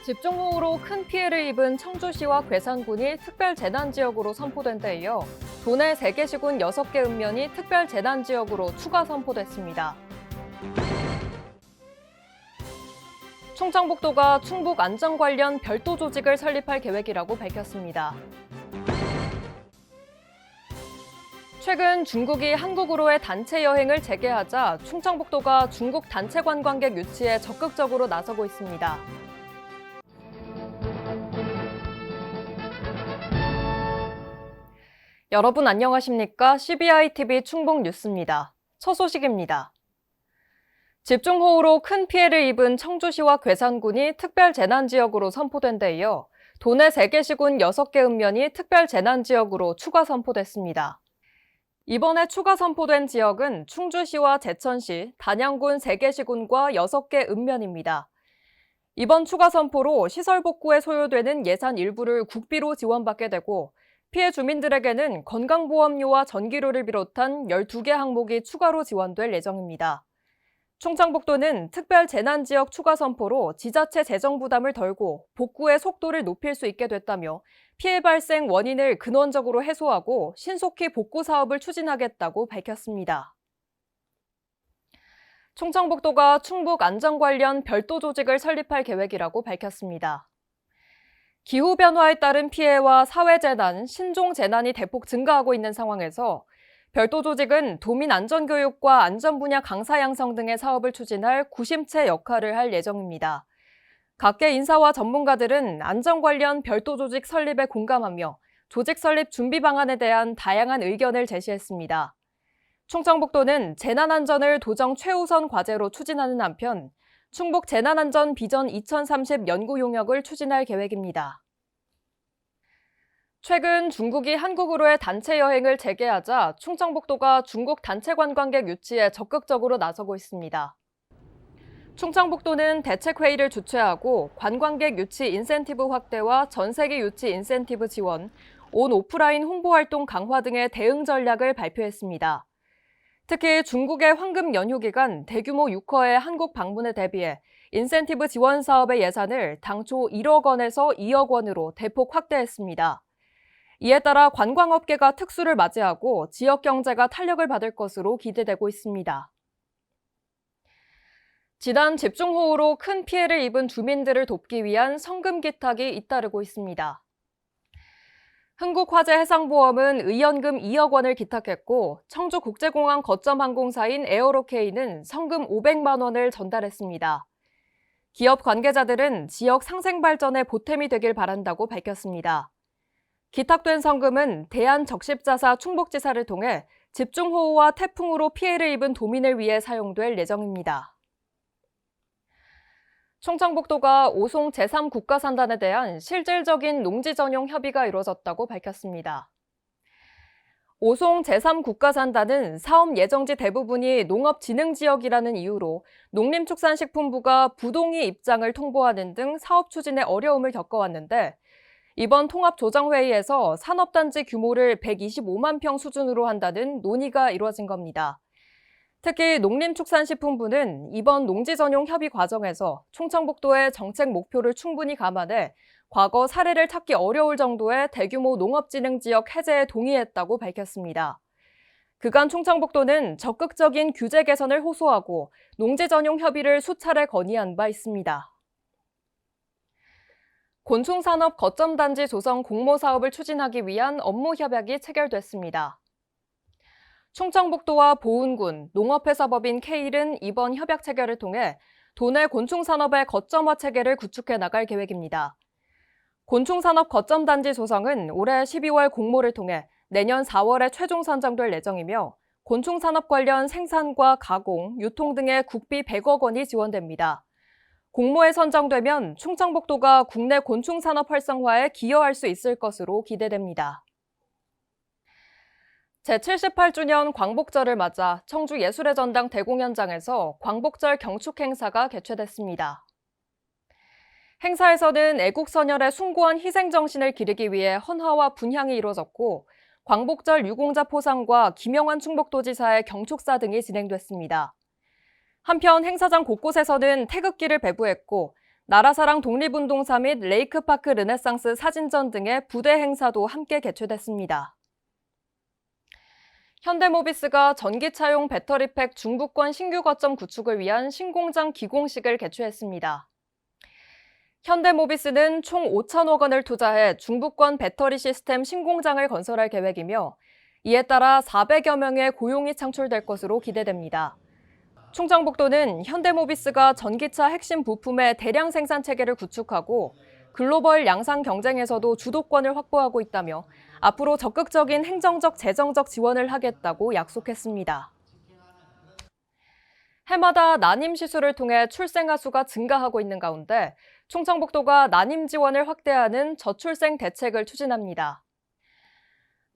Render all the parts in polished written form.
집중호우로 큰 피해를 입은 청주시와 괴산군이 특별재난지역으로 선포된 데 이어 도내 3개 시군 6개 읍면이 특별재난지역으로 추가 선포됐습니다. 충청북도가 충북 안전 관련 별도 조직을 설립할 계획이라고 밝혔습니다. 최근 중국이 한국으로의 단체 여행을 재개하자 충청북도가 중국 단체 관광객 유치에 적극적으로 나서고 있습니다. 여러분 안녕하십니까? CBI-TV 충북 뉴스입니다. 첫 소식입니다. 집중호우로 큰 피해를 입은 청주시와 괴산군이 특별재난지역으로 선포된 데 이어 도내 3개 시군 6개 읍면이 특별재난지역으로 추가 선포됐습니다. 이번에 추가 선포된 지역은 충주시와 제천시, 단양군 3개 시군과 6개 읍면입니다. 이번 추가 선포로 시설 복구에 소요되는 예산 일부를 국비로 지원받게 되고 피해 주민들에게는 건강보험료와 전기료를 비롯한 12개 항목이 추가로 지원될 예정입니다. 충청북도는 특별재난지역 추가 선포로 지자체 재정 부담을 덜고 복구의 속도를 높일 수 있게 됐다며 피해 발생 원인을 근원적으로 해소하고 신속히 복구 사업을 추진하겠다고 밝혔습니다. 충청북도가 충북 안전 관련 별도 조직을 설립할 계획이라고 밝혔습니다. 기후변화에 따른 피해와 사회재난, 신종재난이 대폭 증가하고 있는 상황에서 별도 조직은 도민 안전교육과 안전 분야 강사 양성 등의 사업을 추진할 구심체 역할을 할 예정입니다. 각계 인사와 전문가들은 안전 관련 별도 조직 설립에 공감하며 조직 설립 준비 방안에 대한 다양한 의견을 제시했습니다. 충청북도는 재난안전을 도정 최우선 과제로 추진하는 한편 충북 재난안전 비전 2030 연구 용역을 추진할 계획입니다. 최근 중국이 한국으로의 단체 여행을 재개하자 충청북도가 중국 단체 관광객 유치에 적극적으로 나서고 있습니다. 충청북도는 대책회의를 주최하고 관광객 유치 인센티브 확대와 전세계 유치 인센티브 지원, 온 오프라인 홍보활동 강화 등의 대응 전략을 발표했습니다. 특히 중국의 황금 연휴 기간 대규모 유커의 한국 방문에 대비해 인센티브 지원 사업의 예산을 당초 1억 원에서 2억 원으로 대폭 확대했습니다. 이에 따라 관광업계가 특수를 맞이하고 지역 경제가 탄력을 받을 것으로 기대되고 있습니다. 지난 집중호우로 큰 피해를 입은 주민들을 돕기 위한 성금 기탁이 잇따르고 있습니다. 흥국화재해상보험은 의연금 2억 원을 기탁했고 청주국제공항 거점 항공사인 에어로케이는 성금 500만 원을 전달했습니다. 기업 관계자들은 지역 상생 발전에 보탬이 되길 바란다고 밝혔습니다. 기탁된 성금은 대한적십자사 충북지사를 통해 집중호우와 태풍으로 피해를 입은 도민을 위해 사용될 예정입니다. 충청북도가 오송 제3국가산단에 대한 실질적인 농지 전용 협의가 이루어졌다고 밝혔습니다. 오송 제3국가산단은 사업 예정지 대부분이 농업진흥지역이라는 이유로 농림축산식품부가 부동의 입장을 통보하는 등 사업 추진에 어려움을 겪어왔는데 이번 통합조정회의에서 산업단지 규모를 125만 평 수준으로 한다는 논의가 이루어진 겁니다. 특히 농림축산식품부는 이번 농지 전용 협의 과정에서 충청북도의 정책 목표를 충분히 감안해 과거 사례를 찾기 어려울 정도의 대규모 농업진흥지역 해제에 동의했다고 밝혔습니다. 그간 충청북도는 적극적인 규제 개선을 호소하고 농지 전용 협의를 수차례 건의한 바 있습니다. 곤충산업 거점단지 조성 공모 사업을 추진하기 위한 업무 협약이 체결됐습니다. 충청북도와 보은군, 농업회사법인 K는 이번 협약 체결을 통해 도내 곤충산업의 거점화 체계를 구축해 나갈 계획입니다. 곤충산업 거점단지 조성은 올해 12월 공모를 통해 내년 4월에 최종 선정될 예정이며 곤충산업 관련 생산과 가공, 유통 등의 국비 100억 원이 지원됩니다. 공모에 선정되면 충청북도가 국내 곤충산업 활성화에 기여할 수 있을 것으로 기대됩니다. 제78주년 광복절을 맞아 청주 예술의 전당 대공연장에서 광복절 경축 행사가 개최됐습니다. 행사에서는 애국선열의 숭고한 희생정신을 기리기 위해 헌화와 분향이 이루어졌고 광복절 유공자 포상과 김영환 충북도지사의 경축사 등이 진행됐습니다. 한편 행사장 곳곳에서는 태극기를 배부했고 나라사랑 독립운동사 및 레이크파크 르네상스 사진전 등의 부대 행사도 함께 개최됐습니다. 현대모비스가 전기차용 배터리팩 중부권 신규 거점 구축을 위한 신공장 기공식을 개최했습니다. 현대모비스는 총 5천억 원을 투자해 중부권 배터리 시스템 신공장을 건설할 계획이며 이에 따라 400여 명의 고용이 창출될 것으로 기대됩니다. 충청북도는 현대모비스가 전기차 핵심 부품의 대량 생산 체계를 구축하고 글로벌 양산 경쟁에서도 주도권을 확보하고 있다며 앞으로 적극적인 행정적, 재정적 지원을 하겠다고 약속했습니다. 해마다 난임 시술을 통해 출생아 수가 증가하고 있는 가운데 충청북도가 난임 지원을 확대하는 저출생 대책을 추진합니다.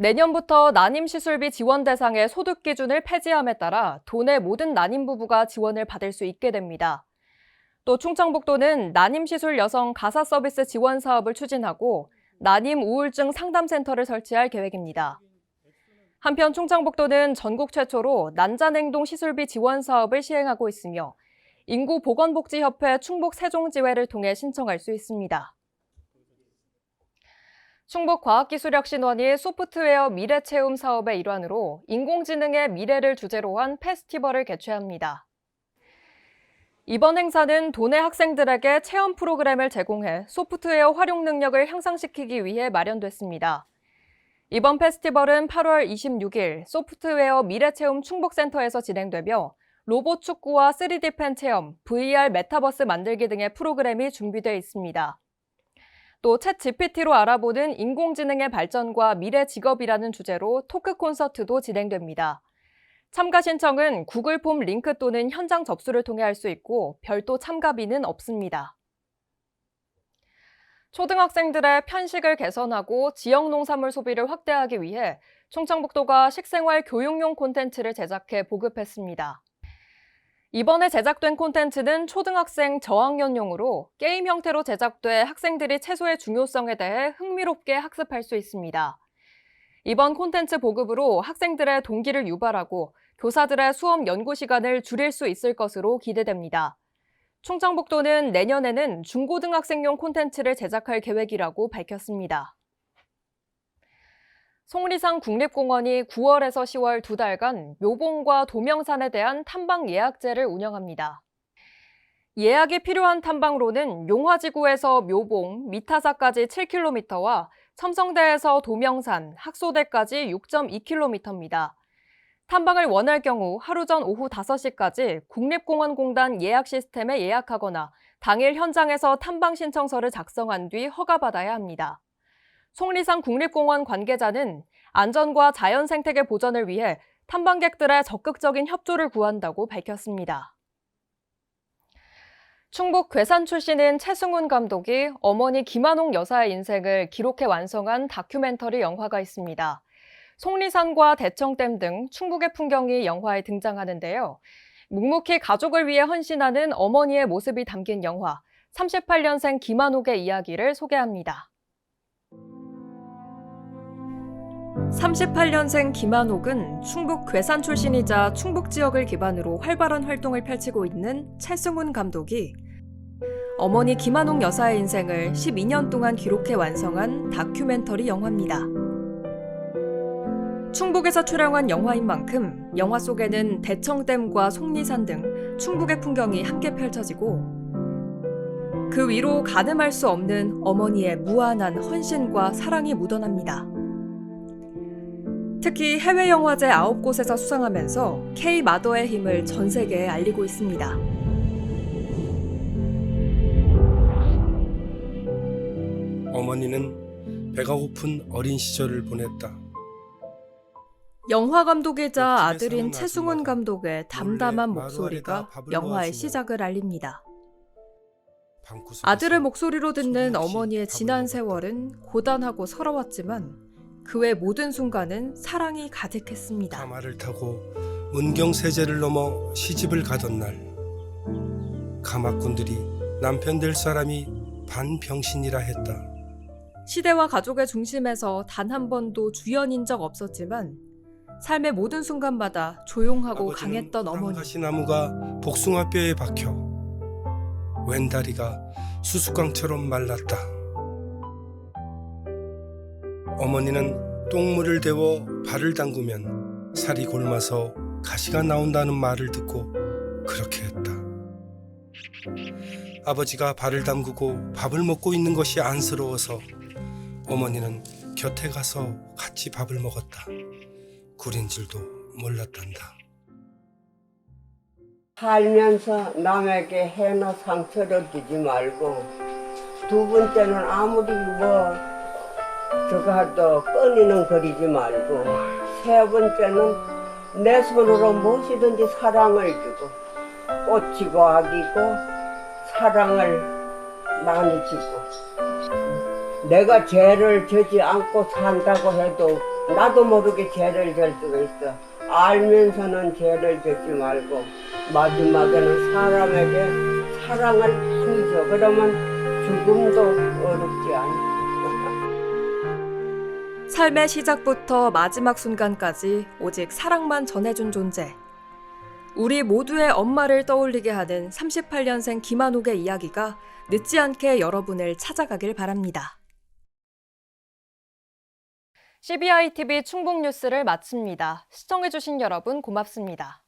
내년부터 난임 시술비 지원 대상의 소득 기준을 폐지함에 따라 도내 모든 난임 부부가 지원을 받을 수 있게 됩니다. 또 충청북도는 난임 시술 여성 가사 서비스 지원 사업을 추진하고 난임 우울증 상담센터를 설치할 계획입니다. 한편 충청북도는 전국 최초로 난자냉동 시술비 지원 사업을 시행하고 있으며 인구보건복지협회 충북 세종지회를 통해 신청할 수 있습니다. 충북과학기술혁신원이 소프트웨어 미래체험 사업의 일환으로 인공지능의 미래를 주제로 한 페스티벌을 개최합니다. 이번 행사는 도내 학생들에게 체험 프로그램을 제공해 소프트웨어 활용 능력을 향상시키기 위해 마련됐습니다. 이번 페스티벌은 8월 26일 소프트웨어 미래체험 충북센터에서 진행되며 로봇 축구와 3D 펜 체험, VR 메타버스 만들기 등의 프로그램이 준비되어 있습니다. 또 챗 GPT로 알아보는 인공지능의 발전과 미래 직업이라는 주제로 토크 콘서트도 진행됩니다. 참가 신청은 구글 폼 링크 또는 현장 접수를 통해 할 수 있고 별도 참가비는 없습니다. 초등학생들의 편식을 개선하고 지역 농산물 소비를 확대하기 위해 충청북도가 식생활 교육용 콘텐츠를 제작해 보급했습니다. 이번에 제작된 콘텐츠는 초등학생 저학년용으로 게임 형태로 제작돼 학생들이 채소의 중요성에 대해 흥미롭게 학습할 수 있습니다. 이번 콘텐츠 보급으로 학생들의 동기를 유발하고 교사들의 수업 연구 시간을 줄일 수 있을 것으로 기대됩니다. 충청북도는 내년에는 중고등학생용 콘텐츠를 제작할 계획이라고 밝혔습니다. 속리산 국립공원이 9월에서 10월 2달간 묘봉과 도명산에 대한 탐방 예약제를 운영합니다. 예약이 필요한 탐방로는 용화지구에서 묘봉, 미타사까지 7km와 첨성대에서 도명산, 학소대까지 6.2km입니다. 탐방을 원할 경우 하루 전 오후 5시까지 국립공원공단 예약 시스템에 예약하거나 당일 현장에서 탐방 신청서를 작성한 뒤 허가받아야 합니다. 속리산 국립공원 관계자는 안전과 자연 생태계 보전을 위해 탐방객들의 적극적인 협조를 구한다고 밝혔습니다. 충북 괴산 출신인 최승훈 감독이 어머니 김한옥 여사의 인생을 기록해 완성한 다큐멘터리 영화가 있습니다. 속리산과 대청댐 등 충북의 풍경이 영화에 등장하는데요. 묵묵히 가족을 위해 헌신하는 어머니의 모습이 담긴 영화 38년생 김한옥의 이야기를 소개합니다. 38년생 김한옥은 충북 괴산 출신이자 충북 지역을 기반으로 활발한 활동을 펼치고 있는 최승훈 감독이 어머니 김한옥 여사의 인생을 12년 동안 기록해 완성한 다큐멘터리 영화입니다. 충북에서 촬영한 영화인 만큼 영화 속에는 대청댐과 속리산 등 충북의 풍경이 함께 펼쳐지고 그 위로 가늠할 수 없는 어머니의 무한한 헌신과 사랑이 묻어납니다. 특히 해외 영화제 9곳에서 수상하면서 K-마더의 힘을 전 세계에 알리고 있습니다. 어머니는 배가 고픈 어린 시절을 보냈다. 영화 감독이자 아들인 최승훈 감독의 담담한 목소리가 영화의 시작을 알립니다. 아들의 목소리로 듣는 어머니의 지난 세월은 고단하고 서러웠지만 그 외 모든 순간은 사랑이 가득했습니다. 가마를 타고 문경세제를 넘어 시집을 가던 날 가마꾼들이 남편 될 사람이 반병신이라 했다. 시대와 가족의 중심에서 단 한 번도 주연인 적 없었지만 삶의 모든 순간마다 조용하고 강했던 어머니. 가시나무가 복숭아뼈에 박혀 왼다리가 수수깡처럼 말랐다. 어머니는 똥물을 데워 발을 담그면 살이 골마서 가시가 나온다는 말을 듣고 그렇게 했다. 아버지가 발을 담그고 밥을 먹고 있는 것이 안쓰러워서 어머니는 곁에 가서 같이 밥을 먹었다. 굴인 줄도 몰랐단다. 살면서 남에게 해나 상처를 주지 말고, 두 번째는 아무리 저거 하도 꺼니는 거리지 말고, 세 번째는 내 손으로 무엇이든지 사랑을 주고, 꽃이고 악이고 사랑을 많이 주고, 내가 죄를 지지 않고 산다고 해도 나도 모르게 죄를 질 수가 있어. 알면서는 죄를 짓지 말고 마지막에는 사람에게 사랑을 많이 줘. 그러면 죽음도 어렵지 않아. 삶의 시작부터 마지막 순간까지 오직 사랑만 전해준 존재. 우리 모두의 엄마를 떠올리게 하는 38년생 김한옥의 이야기가 늦지 않게 여러분을 찾아가길 바랍니다. CBI TV 충북 뉴스를 마칩니다. 시청해주신 여러분 고맙습니다.